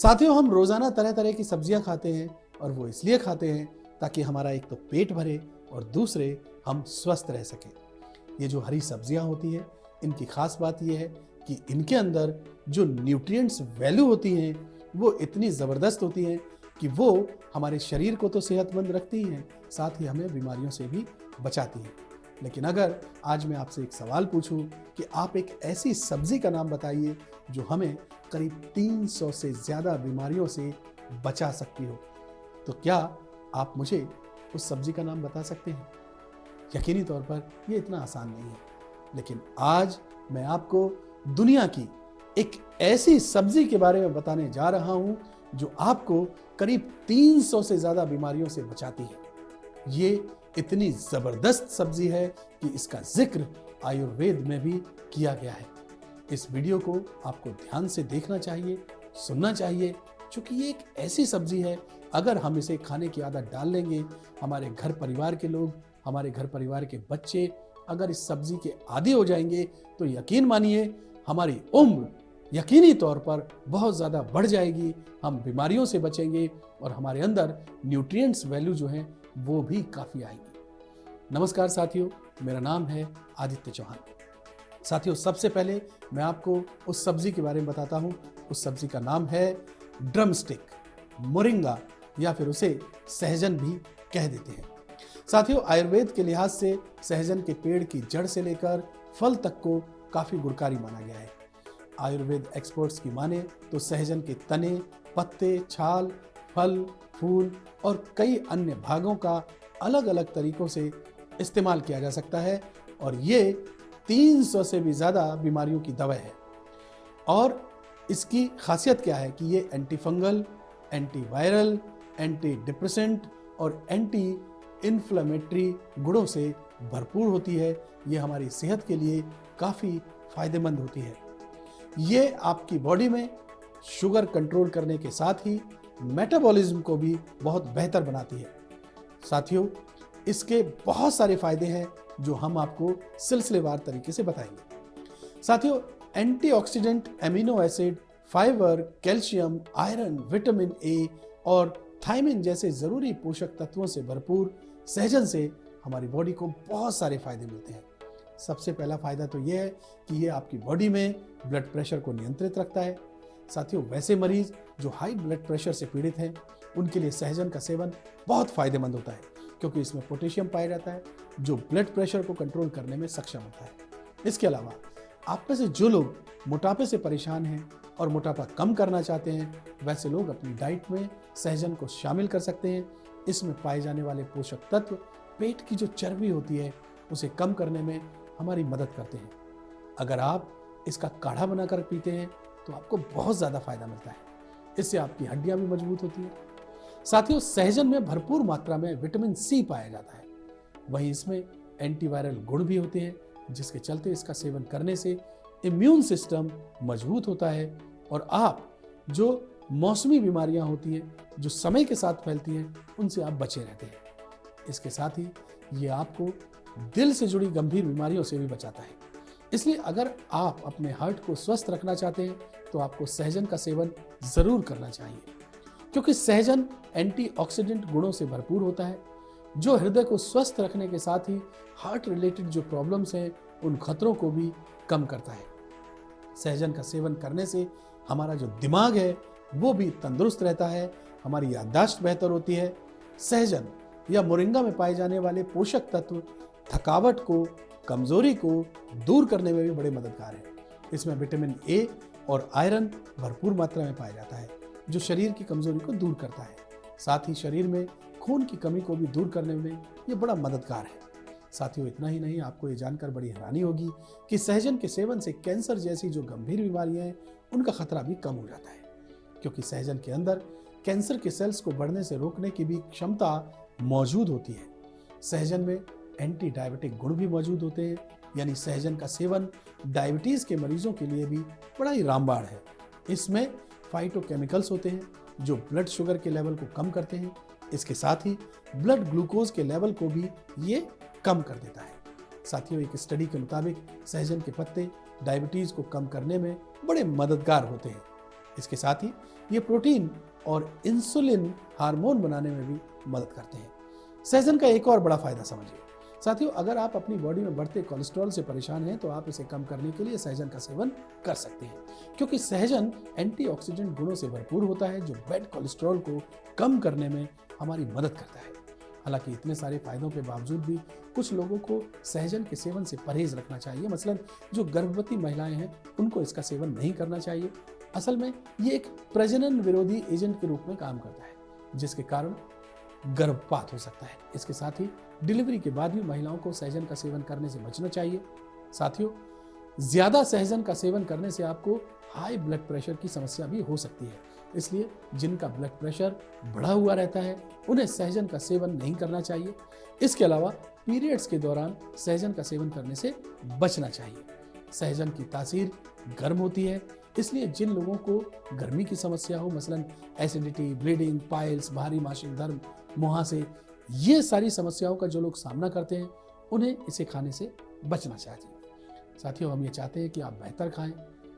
साथियों, हम रोजाना तरह तरह की सब्जियां खाते हैं और वो इसलिए खाते हैं ताकि हमारा एक तो पेट भरे और दूसरे हम स्वस्थ रह सकें। ये जो हरी सब्जियां होती हैं, इनकी खास बात यह है कि इनके अंदर जो न्यूट्रिएंट्स वैल्यू होती हैं वो इतनी ज़बरदस्त होती हैं कि वो हमारे शरीर को तो सेहतमंद रखती हैं, साथ ही हमें बीमारियों से भी बचाती हैं। लेकिन अगर आज मैं आपसे एक सवाल पूछूं कि आप एक ऐसी सब्जी का नाम बताइए जो हमें करीब 300 से ज़्यादा बीमारियों से बचा सकती हो, तो क्या आप मुझे उस सब्जी का नाम बता सकते हैं? यकीनी तौर पर यह इतना आसान नहीं है, लेकिन आज मैं आपको दुनिया की एक ऐसी सब्जी के बारे में बताने जा रहा हूं जो आपको करीब 300 से ज़्यादा बीमारियों से बचाती है। ये इतनी ज़बरदस्त सब्जी है कि इसका जिक्र आयुर्वेद में भी किया गया है। इस वीडियो को आपको ध्यान से देखना चाहिए, सुनना चाहिए, क्योंकि ये एक ऐसी सब्जी है, अगर हम इसे खाने की आदत डाल लेंगे, हमारे घर परिवार के लोग, हमारे घर परिवार के बच्चे अगर इस सब्जी के आदी हो जाएंगे तो यकीन मानिए हमारी उम्र यकीनी तौर पर बहुत ज़्यादा बढ़ जाएगी, हम बीमारियों से बचेंगे और हमारे अंदर न्यूट्रिएंट्स वैल्यू जो है वो भी काफ़ी आएगी। नमस्कार साथियों, मेरा नाम है आदित्य चौहान। साथियों, सबसे पहले मैं आपको उस सब्जी के बारे में बताता हूँ। उस सब्जी का नाम है ड्रमस्टिक, मोरिंगा, या फिर उसे सहजन भी कह देते हैं। साथियों, आयुर्वेद के लिहाज से सहजन के पेड़ की जड़ से लेकर फल तक को काफ़ी गुणकारी माना गया है। आयुर्वेद एक्सपर्ट्स की माने तो सहजन के तने, पत्ते, छाल, फल, फूल और कई अन्य भागों का अलग अलग तरीकों से इस्तेमाल किया जा सकता है और ये 300 से भी ज़्यादा बीमारियों की दवा है। और इसकी खासियत क्या है कि ये anti fungal, anti viral, anti depressant और एंटी इन्फ्लेमेटरी गुणों से भरपूर होती है। ये हमारी सेहत के लिए काफ़ी फायदेमंद होती है। ये आपकी बॉडी में शुगर कंट्रोल करने के साथ ही मेटाबॉलिज्म को भी बहुत बेहतर बनाती है। साथियों, इसके बहुत सारे फायदे हैं जो हम आपको सिलसिलेवार तरीके से बताएंगे। साथियों, antioxidant, amino acid, fibre, calcium, iron, vitamin A और थायमिन जैसे ज़रूरी पोषक तत्वों से भरपूर सहजन से हमारी बॉडी को बहुत सारे फायदे मिलते हैं। सबसे पहला फायदा तो यह है कि ये आपकी बॉडी में ब्लड प्रेशर को नियंत्रित रखता है। साथियों, वैसे मरीज जो हाई ब्लड प्रेशर से पीड़ित हैं, उनके लिए सहजन का सेवन बहुत फायदेमंद होता है, क्योंकि इसमें पोटेशियम पाया जाता है जो ब्लड प्रेशर को कंट्रोल करने में सक्षम होता है। इसके अलावा आप में से जो लोग मोटापे से परेशान हैं और मोटापा कम करना चाहते हैं, वैसे लोग अपनी डाइट में सहजन को शामिल कर सकते हैं। इसमें पाए जाने वाले पोषक तत्व पेट की जो चर्बी होती है उसे कम करने में हमारी मदद करते हैं। अगर आप इसका काढ़ा बनाकर पीते हैं तो आपको बहुत ज़्यादा फायदा मिलता है। इससे आपकी हड्डियां भी मजबूत होती हैं। साथियों, सहजन में भरपूर मात्रा में विटामिन सी पाया जाता है। वहीं इसमें एंटीवायरल गुण भी होते हैं, जिसके चलते इसका सेवन करने से इम्यून सिस्टम मजबूत होता है और आप जो मौसमी बीमारियां होती हैं जो समय के साथ फैलती हैं, उनसे आप बचे रहते हैं। इसके साथ ही ये आपको दिल से जुड़ी गंभीर बीमारियों से भी बचाता है। इसलिए अगर आप अपने हार्ट को स्वस्थ रखना चाहते हैं तो आपको सहजन का सेवन ज़रूर करना चाहिए, क्योंकि सहजन एंटीऑक्सीडेंट गुणों से भरपूर होता है जो हृदय को स्वस्थ रखने के साथ ही हार्ट रिलेटेड जो प्रॉब्लम्स हैं उन खतरों को भी कम करता है। सहजन का सेवन करने से हमारा जो दिमाग है वो भी तंदुरुस्त रहता है, हमारी याददाश्त बेहतर होती है। सहजन या मोरिंगा में पाए जाने वाले पोषक तत्व थकावट को, कमजोरी को दूर करने में भी बड़े मददगार हैं। इसमें विटामिन ए और आयरन भरपूर मात्रा में पाया जाता है जो शरीर की कमजोरी को दूर करता है। साथ ही शरीर में खून की कमी को भी दूर करने में ये बड़ा मददगार है। साथियों, इतना ही नहीं, आपको ये जानकर बड़ी हैरानी होगी कि सहजन के सेवन से कैंसर जैसी जो गंभीर बीमारियां हैं उनका खतरा भी कम हो जाता है, क्योंकि सहजन के अंदर कैंसर के सेल्स को बढ़ने से रोकने की भी क्षमता मौजूद होती है। सहजन में एंटी डायबिटिक गुण भी मौजूद होते हैं, यानी सहजन का सेवन डायबिटीज़ के मरीजों के लिए भी बड़ा ही रामबाण है। इसमें फाइटोकेमिकल्स होते हैं जो ब्लड शुगर के लेवल को कम करते हैं। इसके साथ ही ब्लड ग्लूकोज के लेवल को भी ये कम कर देता है। साथियों, एक स्टडी के मुताबिक सहजन के पत्ते डायबिटीज़ को कम करने में बड़े मददगार होते हैं। इसके साथ ही ये प्रोटीन और इंसुलिन हार्मोन बनाने में भी मदद करते हैं। सहजन का एक और बड़ा फायदा समझिए साथियों, अगर आप अपनी बॉडी में बढ़ते कोलेस्ट्रॉल से परेशान हैं तो आप इसे कम करने के लिए सहजन का सेवन कर सकते हैं, क्योंकि सहजन एंटीऑक्सीडेंट गुणों से भरपूर होता है जो बैड कोलेस्ट्रॉल को कम करने में हमारी मदद करता है। हालांकि इतने सारे फायदों के बावजूद भी कुछ लोगों को सहजन के सेवन से परहेज रखना चाहिए। मसलन जो गर्भवती महिलाएं हैं उनको इसका सेवन नहीं करना चाहिए। असल में ये एक प्रजनन विरोधी एजेंट के रूप में काम करता है, जिसके कारण गर्भपात हो सकता है। इसके साथ ही डिलीवरी के बाद भी महिलाओं को सहजन का सेवन करने से बचना चाहिए। साथियों, ज्यादा सहजन का सेवन करने से आपको हाई ब्लड प्रेशर की समस्या भी हो सकती है, इसलिए जिनका ब्लड प्रेशर बढ़ा हुआ रहता है उन्हें सहजन का सेवन नहीं करना चाहिए। इसके अलावा पीरियड्स के दौरान सहजन का सेवन करने से बचना चाहिए। सहजन की तासीर गर्म होती है, इसलिए जिन लोगों को गर्मी की समस्या हो, मसलन एसिडिटी, ब्लीडिंग, पाइल्स, भारी मासिक धर्म, मुहासे, ये सारी समस्याओं का जो लोग सामना करते हैं उन्हें इसे खाने से बचना चाहिए। साथियों, हम ये चाहते हैं कि आप बेहतर खाएं,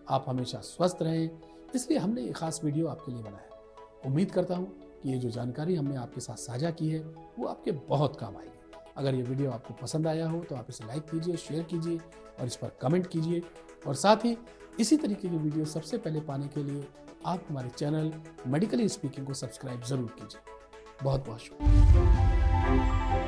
आप हमेशा स्वस्थ रहें, इसलिए हमने ये खास वीडियो आपके लिए बनाया। उम्मीद करता हूँ कि ये जो जानकारी हमने आपके साथ साझा की है वो आपके बहुत काम आएगी। अगर ये वीडियो आपको पसंद आया हो तो आप इसे लाइक कीजिए, शेयर कीजिए और इस पर कमेंट कीजिए। और साथ ही इसी तरीके की वीडियो सबसे पहले पाने के लिए आप हमारे चैनल मेडिकली स्पीकिंग को सब्सक्राइब जरूर कीजिए। बहुत बहुत शुक्रिया।